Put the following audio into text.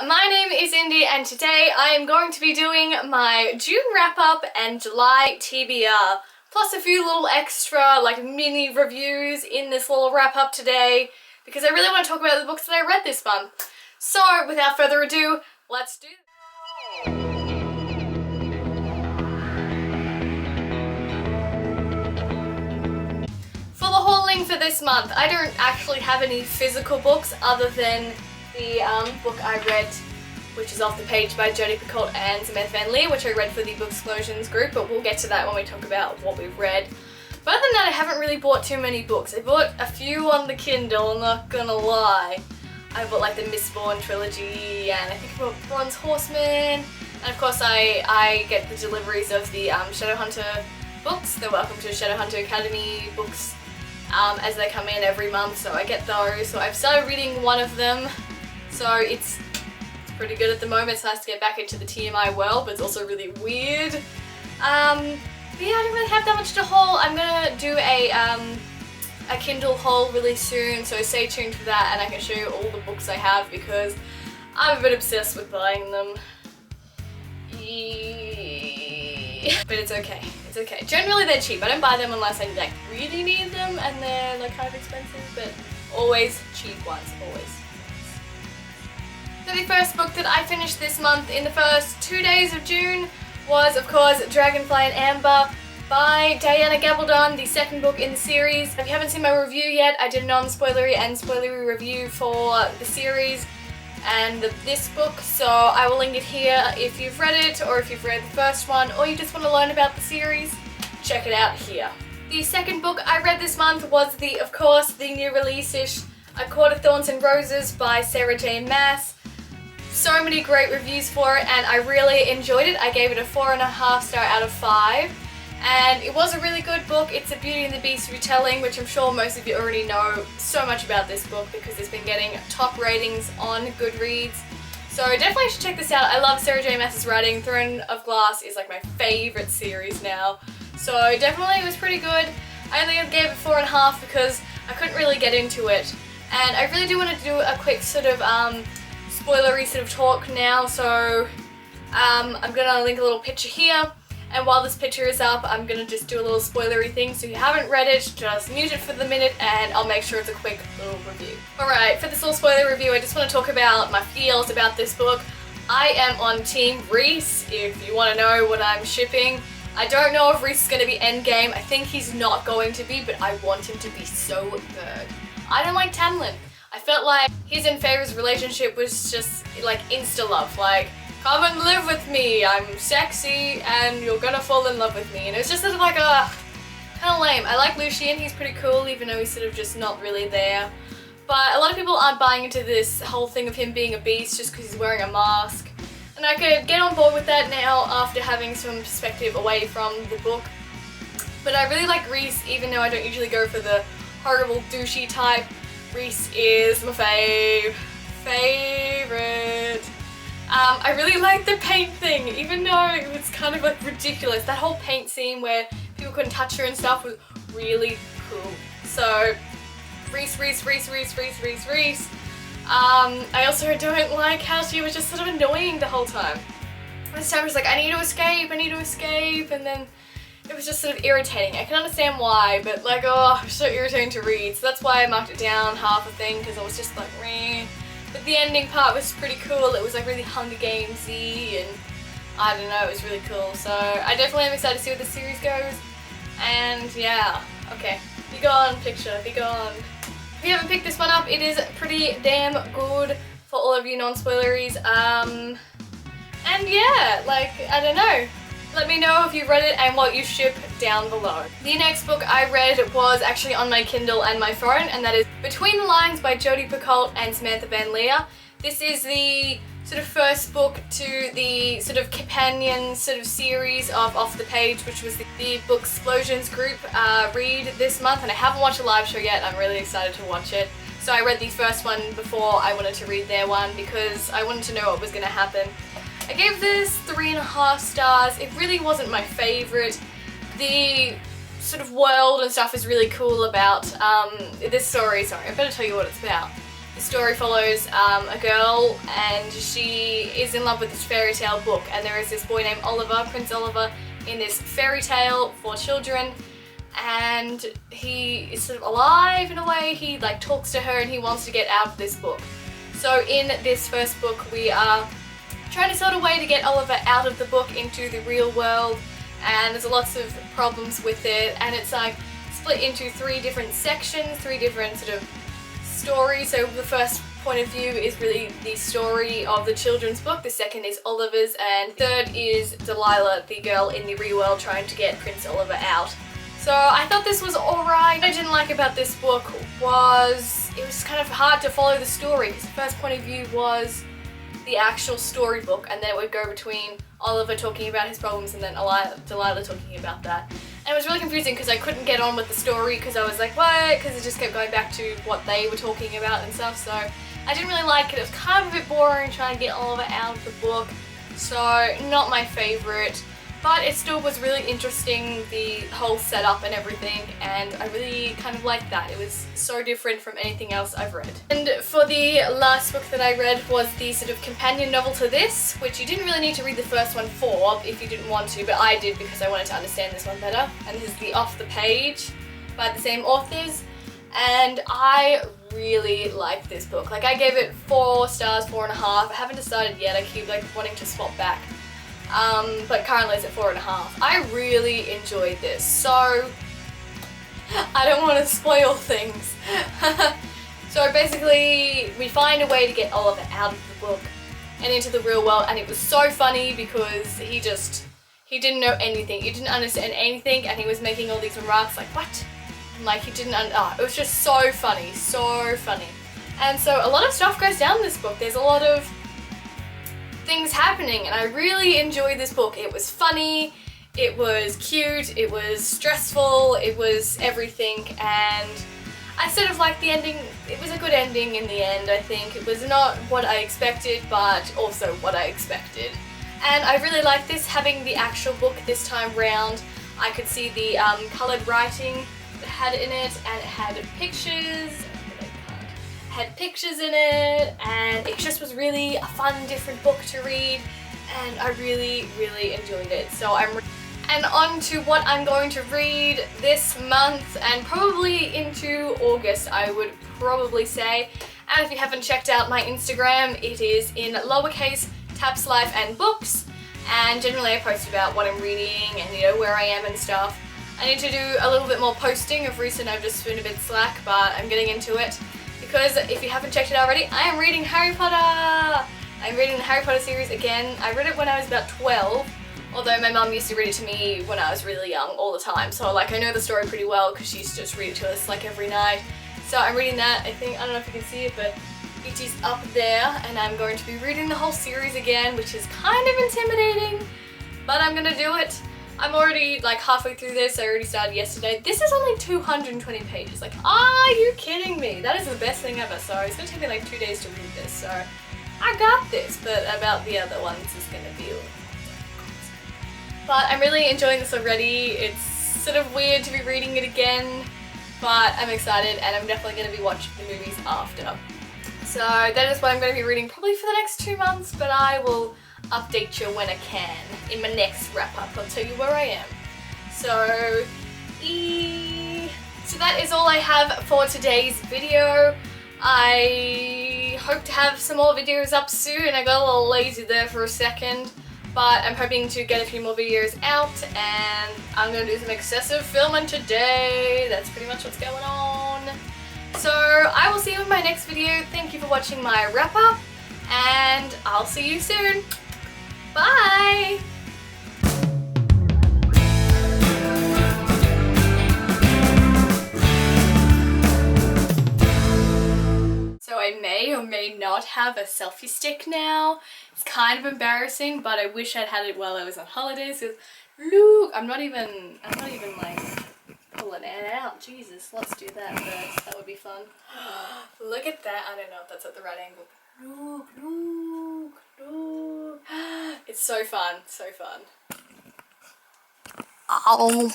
my name is Indy and today I am going to be doing my June wrap-up and July TBR, plus a few little extra like mini reviews in this little wrap-up today because I really want to talk about the books that I read this month. So without further ado, let's do this. For the hauling for this month, I don't actually have any physical books other than the book I read, which is Off the Page by Jodi Picoult and Samantha Van Leer, which I read for the Book Explosions group, but we'll get to that when we talk about what we've read. But other than that, I haven't really bought too many books. I bought a few on the Kindle, I'm not gonna lie. I bought like the Mistborn trilogy, and I think I bought Bronze Horseman, and of course I get the deliveries of the Shadowhunter books, the Welcome to Shadowhunter Academy books, as they come in every month, so I get those. So I've started reading one of them, so it's pretty good at the moment. It's nice to get back into the TMI world, but it's also really weird. But yeah, I don't really have that much to haul. I'm gonna do a Kindle haul really soon, so stay tuned for that, and I can show you all the books I have because I'm a bit obsessed with buying them. But it's okay. It's okay. Generally they're cheap. I don't buy them unless I like really need them and they're like kind of expensive, but always cheap ones, always. So the first book that I finished this month in the first 2 days of June was of course Dragonfly and Amber by Diana Gabaldon, the second book in the series. If you haven't seen my review yet, I did a non-spoilery and spoilery review for the series and this book, so I will link it here if you've read it or if you've read the first one or you just want to learn about the series, check it out here. The second book I read this month was of course, the new release-ish A Court of Thorns and Roses by Sarah J. Maas. So many great reviews for it and I really enjoyed it. I gave it a 4.5 star out of 5. And it was a really good book. It's a Beauty and the Beast retelling, which I'm sure most of you already know so much about this book because it's been getting top ratings on Goodreads. So definitely should check this out. I love Sarah J. Maas's writing. Throne of Glass is like my favorite series now. So definitely it was pretty good. I only gave it 4.5 because I couldn't really get into it. And I really do want to do a quick sort of spoilery sort of talk now. So I'm gonna link a little picture here. And while this picture is up, I'm gonna just do a little spoilery thing. So if you haven't read it, just mute it for the minute and I'll make sure it's a quick little review. Alright, for this little spoiler review, I just want to talk about my feels about this book. I am on Team Rhys, if you want to know what I'm shipping. I don't know if Rhys is going to be endgame. I think he's not going to be, but I want him to be so good. I don't like Tamlin. I felt like his and Feyre's relationship was just like insta-love, like, come and live with me, I'm sexy and you're gonna fall in love with me. And it was just sort of like kind of lame. I like Lucien, he's pretty cool even though he's sort of just not really there. But a lot of people aren't buying into this whole thing of him being a beast just because he's wearing a mask. And I could get on board with that now after having some perspective away from the book. But I really like Rhys even though I don't usually go for the horrible douchey type. Rhys is my favorite. I really like the paint thing, even though it was kind of like ridiculous. That whole paint scene where people couldn't touch her and stuff was really cool. So, Rhys. I also don't like how she was just sort of annoying the whole time. This time was like, I need to escape, and then it was just sort of irritating. I can understand why, but like, oh, it was so irritating to read. So that's why I marked it down half a thing, because I was just like, meh. But the ending part was pretty cool. It was like really Hunger Games-y and I don't know, it was really cool. So I definitely am excited to see where the series goes. And yeah, okay. Be gone, picture, be gone. If you haven't picked this one up, it is pretty damn good for all of you non-spoileries. And yeah, like, I don't know. Let me know if you've read it and what you ship down below. The next book I read was actually on my Kindle and my phone, and that is Between the Lines by Jodi Picoult and Samantha Van Leer. This is the sort of first book to the sort of companion sort of series of Off the Page, which was the Book Explosions group read this month, and I haven't watched a live show yet. I'm really excited to watch it. So I read the first one before I wanted to read their one because I wanted to know what was going to happen. I gave this 3.5 stars. It really wasn't my favorite. The sort of world and stuff is really cool about this story. Sorry, I better tell you what it's about. The story follows a girl, and she is in love with this fairy tale book, and there is this boy named Oliver, Prince Oliver, in this fairy tale for children, and he is sort of alive in a way. He like talks to her and he wants to get out of this book. So in this first book we are trying to sort a way to get Oliver out of the book into the real world, and there's lots of problems with it, and it's like split into 3 different sections, 3 different sort of stories. So the first point of view is really the story of the children's book, the second is Oliver's, and third is Delilah, the girl in the real world trying to get Prince Oliver out. So I thought this was alright. What I didn't like about this book was it was kind of hard to follow the story, because the first point of view was the actual storybook, and then it would go between Oliver talking about his problems and then Delilah talking about that. And it was really confusing because I couldn't get on with the story because I was like, what? Because it just kept going back to what they were talking about and stuff, so I didn't really like it. It was kind of a bit boring trying to get Oliver out of the book, so not my favourite. But it still was really interesting, the whole setup and everything, and I really kind of liked that. It was so different from anything else I've read. And for the last book that I read was the sort of companion novel to this, which you didn't really need to read the first one for if you didn't want to, but I did because I wanted to understand this one better. And this is the Off the Page by the same authors, and I really liked this book. Like, I gave it 4 stars, 4.5. I haven't decided yet. I keep like wanting to swap back. But currently it's at 4.5. I really enjoyed this, so I don't want to spoil things. So basically we find a way to get Oliver out of the book and into the real world, and it was so funny because he didn't know anything, he didn't understand anything, and he was making all these remarks like, what? And like he didn't, it was just so funny, so funny. And so a lot of stuff goes down in this book. There's a lot of things happening, and I really enjoyed this book. It was funny, it was cute, it was stressful, it was everything, and I sort of liked the ending. It was a good ending in the end, I think. It was not what I expected, but also what I expected. And I really liked this, having the actual book this time round. I could see the coloured writing that had in it, and it had pictures in it, and it just was really a fun, different book to read, and I really, really enjoyed it. So and on to what I'm going to read this month, and probably into August, I would probably say. And if you haven't checked out my Instagram, it is in lowercase Taps Life and Books, and generally I post about what I'm reading and, you know, where I am and stuff. I need to do a little bit more posting. Of recent I've just been a bit slack, but I'm getting into it. Because if you haven't checked it out already, I am reading Harry Potter! I'm reading the Harry Potter series again. I read it when I was about 12, although my mum used to read it to me when I was really young all the time. So like I know the story pretty well because she used to just read it to us like every night. So I'm reading that, I think. I don't know if you can see it, but it is up there, and I'm going to be reading the whole series again, which is kind of intimidating, but I'm gonna do it. I'm already like halfway through this. I already started yesterday. This is only 220 pages. Like, are you kidding me? That is the best thing ever. So it's gonna take me like 2 days to read this. So I got this, but about the other ones is gonna be a little more. But I'm really enjoying this already. It's sort of weird to be reading it again, but I'm excited, and I'm definitely gonna be watching the movies after. So that is what I'm gonna be reading probably for the next 2 months, but I will update you when I can in my next wrap up. I'll tell you where I am. So that is all I have for today's video. I hope to have some more videos up soon. I got a little lazy there for a second, but I'm hoping to get a few more videos out, and I'm gonna do some excessive filming today. That's pretty much what's going on. So I will see you in my next video. Thank you for watching my wrap up, and I'll see you soon. Bye! So I may or may not have a selfie stick now. It's kind of embarrassing, but I wish I'd had it while I was on holidays. Cause look, I'm not even like pulling it out. Jesus, let's do that first. That would be fun. Look at that. I don't know if that's at the right angle. Look, look, look. It's so fun, so fun. Ow.